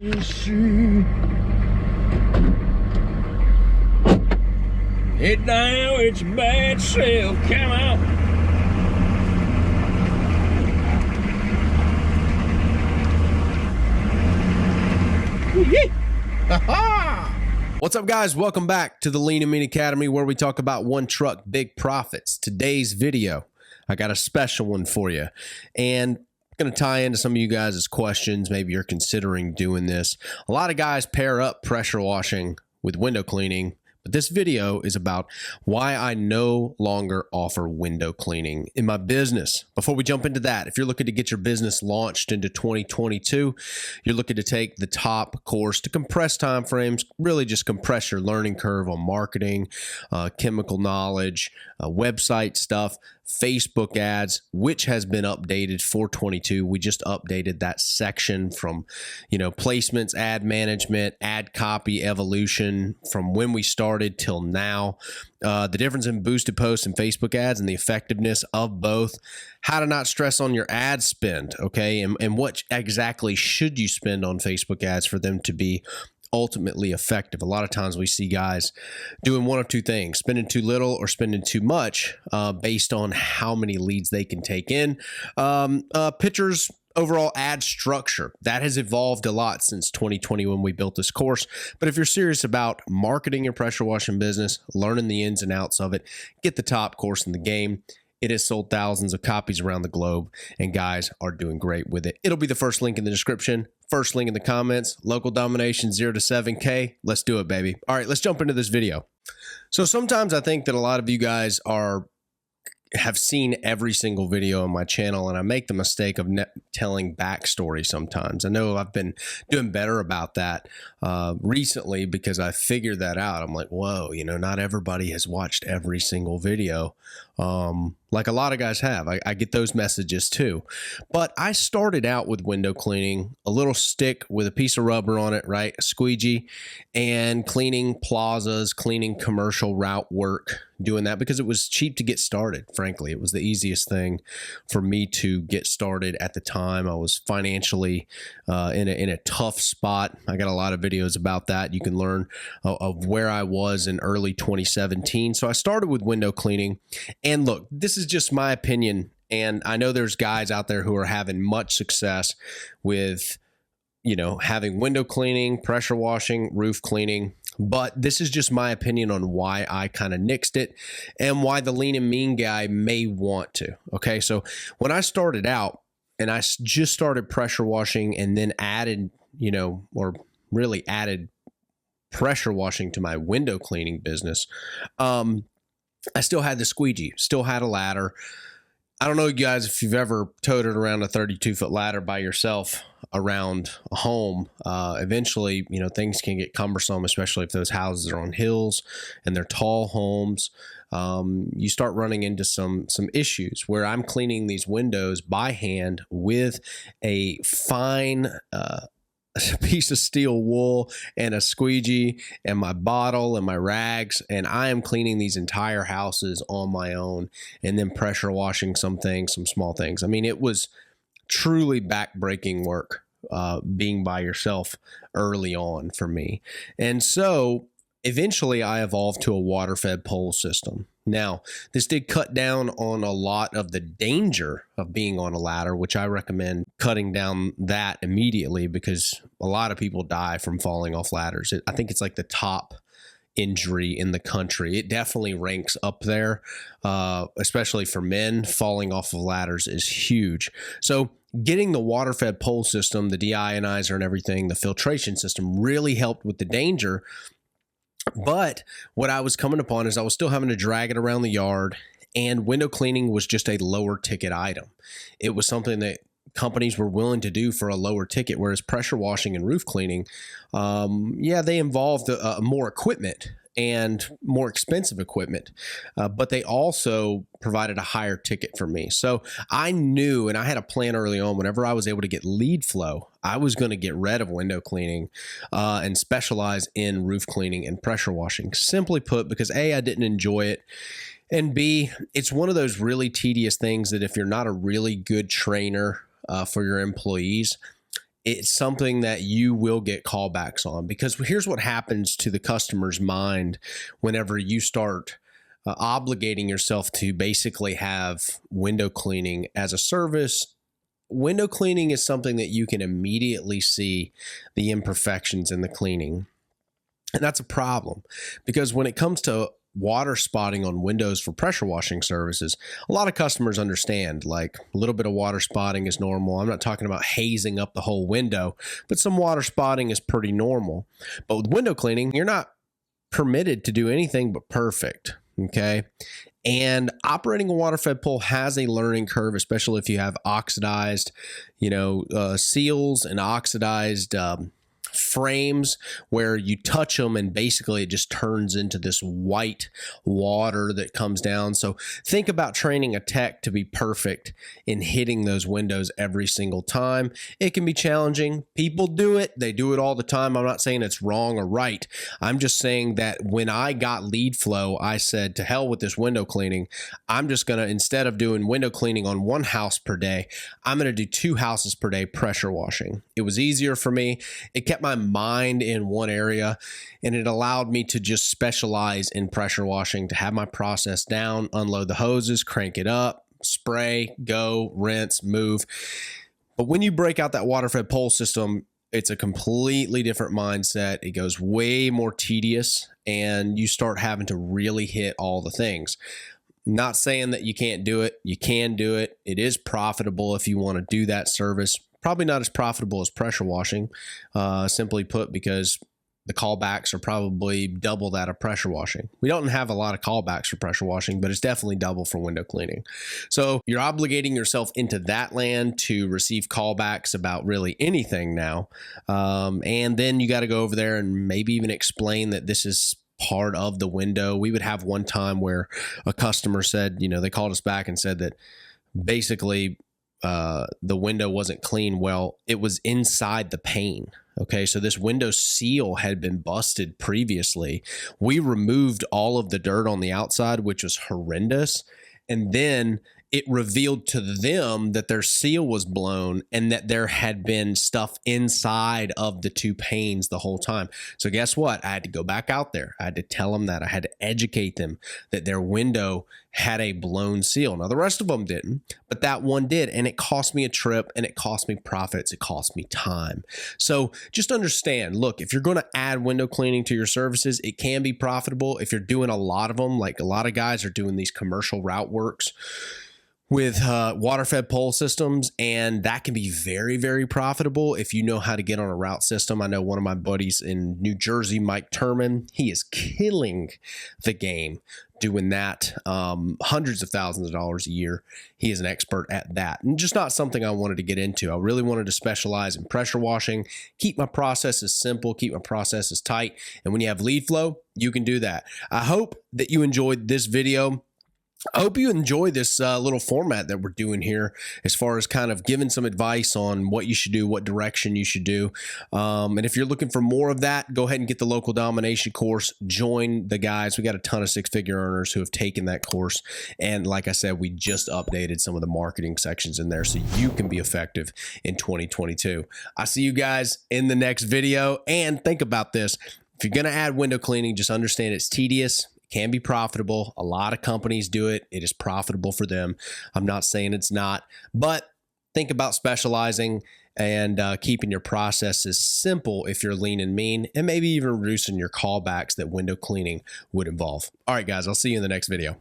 See it now, it's bad self. Come out. What's up, guys? Welcome back to the Lean and Mean Academy, where we talk about one truck, big profits. Today's video, I got a special one for you, and I'm going to tie into some of you guys' questions. Maybe you're considering doing this. A lot of guys pair up pressure washing with window cleaning, but this video is about why I no longer offer window cleaning in my business. Before we jump into that, if you're looking to get your business launched into 2022, you're looking to take the top course to compress timeframes, really just compress your learning curve on marketing, chemical knowledge, website stuff, Facebook ads, which has been updated for 22. We just updated that section from, placements, ad management, ad copy evolution from when we started till now. The difference in boosted posts and Facebook ads and the effectiveness of both, how to not stress on your ad spend, okay? And what exactly should you spend on Facebook ads for them to be ultimately effective. A lot of times we see guys doing one of two things, spending too little or spending too much based on how many leads they can take in. Pictures, overall ad structure, that has evolved a lot since 2020 when we built this course. But if you're serious about marketing your pressure washing business, learning the ins and outs of it, get the top course in the game. It has sold thousands of copies around the globe, and guys are doing great with it. It'll be the first link in the description, first link in the comments. Local domination 0 to 7K. Let's do it, baby. All right, let's jump into this video. So sometimes I think that a lot of you guys have seen every single video on my channel, and I make the mistake of telling backstory sometimes. I know I've been doing better about that recently because I figured that out. I'm like, whoa, not everybody has watched every single video like a lot of guys have. I get those messages too. But I started out with window cleaning, a little stick with a piece of rubber on it, right? A squeegee, and cleaning plazas, cleaning commercial route work, doing that because it was cheap to get started. Frankly, it was the easiest thing for me to get started at the time. I was financially in a tough spot. I got a lot of videos about that. You can learn of where I was in early 2017. So I started with window cleaning. And look, this is just my opinion. And I know there's guys out there who are having much success with, having window cleaning, pressure washing, roof cleaning. But this is just my opinion on why I kind of nixed it and why the lean and mean guy may want to. Okay, so when I started out and I just started pressure washing and then added, or really added pressure washing to my window cleaning business, I still had the squeegee, still had a ladder. I don't know, you guys, if you've ever toted around a 32-foot ladder by yourself around a home. Eventually, things can get cumbersome, especially if those houses are on hills and they're tall homes. You start running into some issues where I'm cleaning these windows by hand with a fine a piece of steel wool and a squeegee and my bottle and my rags, and I am cleaning these entire houses on my own and then pressure washing some things, some small things. I mean, it was truly back-breaking work being by yourself early on for me. And so eventually I evolved to a water-fed pole system. Now, this did cut down on a lot of the danger of being on a ladder, which I recommend cutting down that immediately because a lot of people die from falling off ladders. I think it's like the top injury in the country. It definitely ranks up there, especially for men. Falling off of ladders is huge. So getting the water-fed pole system, the deionizer and everything, the filtration system really helped with the danger. But what I was coming upon is I was still having to drag it around the yard, and window cleaning was just a lower ticket item. It was something that companies were willing to do for a lower ticket, whereas pressure washing and roof cleaning, they involved more equipment and more expensive equipment, but they also provided a higher ticket for me. So I knew, and I had a plan early on, whenever I was able to get lead flow, I was going to get rid of window cleaning and specialize in roof cleaning and pressure washing. Simply put, because A, I didn't enjoy it, and B, it's one of those really tedious things that if you're not a really good trainer for your employees, it's something that you will get callbacks on, because here's what happens to the customer's mind whenever you start obligating yourself to basically have window cleaning as a service. Window cleaning is something that you can immediately see the imperfections in the cleaning. And that's a problem, because when it comes to water spotting on windows for pressure washing services, a lot of customers understand like a little bit of water spotting is normal. I'm not talking about hazing up the whole window, but some water spotting is pretty normal. But with window cleaning, you're not permitted to do anything but perfect. Okay. And operating a water fed pole has a learning curve, especially if you have oxidized, seals and oxidized frames where you touch them and basically it just turns into this white water that comes down. So think about training a tech to be perfect in hitting those windows every single time. It can be challenging. People do it. They do it all the time. I'm not saying it's wrong or right. I'm just saying that when I got lead flow, I said, to hell with this window cleaning. I'm just going to, instead of doing window cleaning on one house per day, I'm going to do 2 houses per day pressure washing. It was easier for me. It kept my mind in one area, and it allowed me to just specialize in pressure washing, to have my process down, unload the hoses, crank it up, spray, go, rinse, move. But when you break out that water fed pole system, it's a completely different mindset. It goes way more tedious, and you start having to really hit all the things. Not saying that you can't do it. You can do it. It is profitable if you want to do that service. Probably not as profitable as pressure washing, simply put, because the callbacks are probably double that of pressure washing. We don't have a lot of callbacks for pressure washing, but it's definitely double for window cleaning. So you're obligating yourself into that land to receive callbacks about really anything now. And then you got to go over there and maybe even explain that this is part of the window. We would have one time where a customer said, they called us back and said that basically the window wasn't clean. Well, it was inside the pane. Okay, so this window seal had been busted previously. We removed all of the dirt on the outside, which was horrendous. And then it revealed to them that their seal was blown and that there had been stuff inside of the 2 panes the whole time. So guess what? I had to go back out there. I had to tell them that. I had to educate them that their window had a blown seal. Now, the rest of them didn't, but that one did. And it cost me a trip, and it cost me profits. It cost me time. So just understand, look, if you're going to add window cleaning to your services, it can be profitable. If you're doing a lot of them, like a lot of guys are doing these commercial route works with water-fed pole systems, and that can be very, very profitable if you know how to get on a route system. I know one of my buddies in New Jersey, Mike Turman, he is killing the game doing that, hundreds of thousands of dollars a year. He is an expert at that, and just not something I wanted to get into. I really wanted to specialize in pressure washing, keep my processes simple, keep my processes tight, and when you have lead flow, you can do that. I hope that you enjoyed this video. I hope you enjoy this little format that we're doing here as far as kind of giving some advice on what you should do, what direction you should do. And if you're looking for more of that, go ahead and get the local domination course. Join the guys. We got a ton of 6-figure earners who have taken that course. And like I said, we just updated some of the marketing sections in there so you can be effective in 2022. I'll see you guys in the next video. And think about this. If you're going to add window cleaning, just understand it's tedious. Can be profitable. A lot of companies do it. It is profitable for them. I'm not saying it's not, but think about specializing and keeping your processes simple if you're lean and mean, and maybe even reducing your callbacks that window cleaning would involve. All right, guys, I'll see you in the next video.